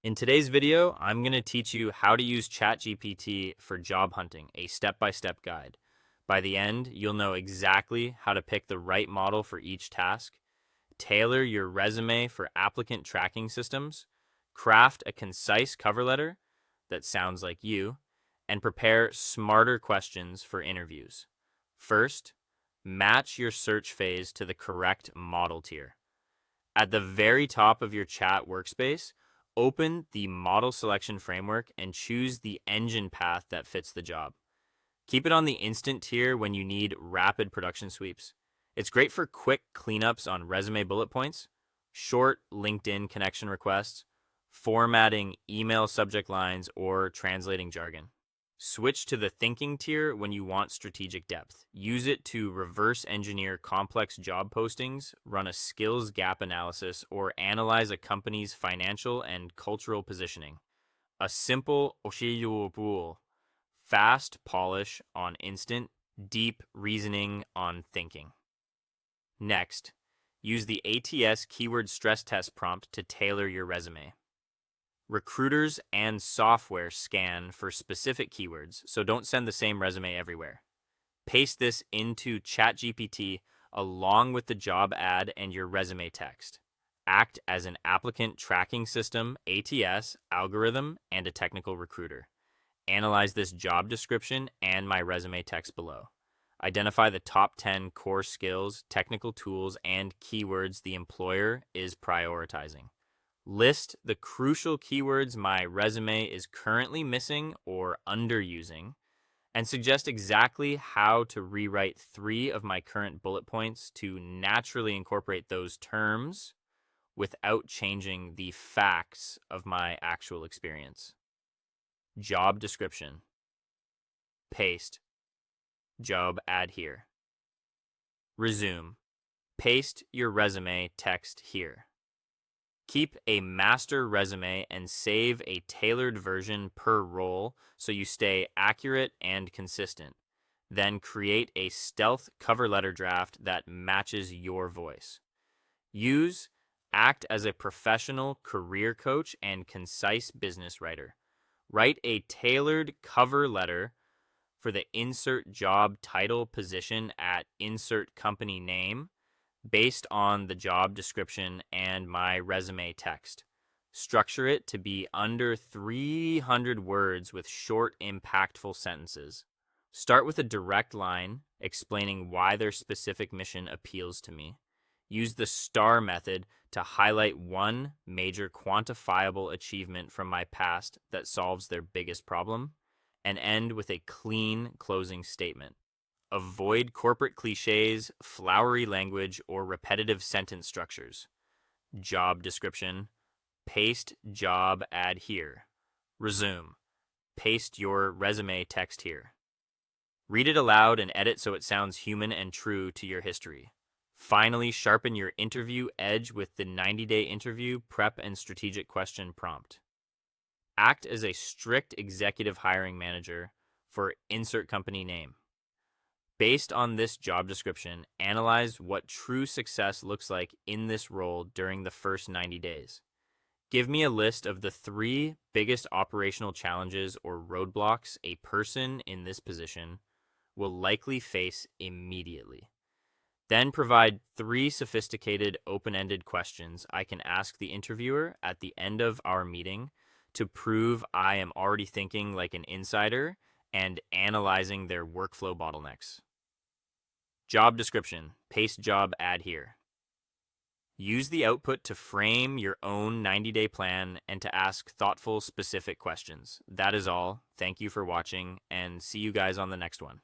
In today's video, I'm going to teach you how to use ChatGPT for job hunting, a step-by-step guide. By the end, you'll know exactly how to pick the right model for each task, tailor your resume for applicant tracking systems, craft a concise cover letter that sounds like you, and prepare smarter questions for interviews. First, match your search phase to the correct model tier. At the very top of your chat workspace, open the model selection framework and choose the engine path that fits the job. Keep it on the instant tier when you need rapid production sweeps. It's great for quick cleanups on resume bullet points, short LinkedIn connection requests, formatting email subject lines, or translating jargon. Switch to the thinking tier when you want strategic depth. Use it to reverse engineer complex job postings, run a skills gap analysis, or analyze a company's financial and cultural positioning. A simple 오시유부ul, fast polish on instant, deep reasoning on thinking. Next, use the ATS keyword stress test prompt to tailor your resume. Recruiters and software scan for specific keywords, so don't send the same resume everywhere. Paste this into ChatGPT along with the job ad and your resume text. Act as an applicant tracking system, ATS, algorithm, and a technical recruiter. Analyze this job description and my resume text below. Identify the top 10 core skills, technical tools, and keywords the employer is prioritizing. List the crucial keywords my resume is currently missing or underusing, and suggest exactly how to rewrite 3 of my current bullet points to naturally incorporate those terms without changing the facts of my actual experience. Job description. Paste. Job ad here. Resume. Paste your resume text here. Keep a master resume and save a tailored version per role so you stay accurate and consistent. Then create a stealth cover letter draft that matches your voice. Act as a professional career coach and concise business writer. Write a tailored cover letter for the insert job title position at insert company name based on the job description and my resume text. Structure it to be under 300 words with short, impactful sentences. Start with a direct line explaining why their specific mission appeals to me. Use the STAR method to highlight one major quantifiable achievement from my past that solves their biggest problem, and end with a clean closing statement. Avoid corporate cliches, flowery language, or repetitive sentence structures. Job description. Paste job ad here. Resume. Paste your resume text here. Read it aloud and edit so it sounds human and true to your history. Finally, sharpen your interview edge with the 90-day interview prep and strategic question prompt. Act as a strict executive hiring manager for insert company name. Based on this job description, analyze what true success looks like in this role during the first 90 days. Give me a list of the 3 biggest operational challenges or roadblocks a person in this position will likely face immediately. Then provide 3 sophisticated open-ended questions I can ask the interviewer at the end of our meeting to prove I am already thinking like an insider and analyzing their workflow bottlenecks. Job description. Paste job ad here. Use the output to frame your own 90-day plan and to ask thoughtful, specific questions. That is all. Thank you for watching, and see you guys on the next one.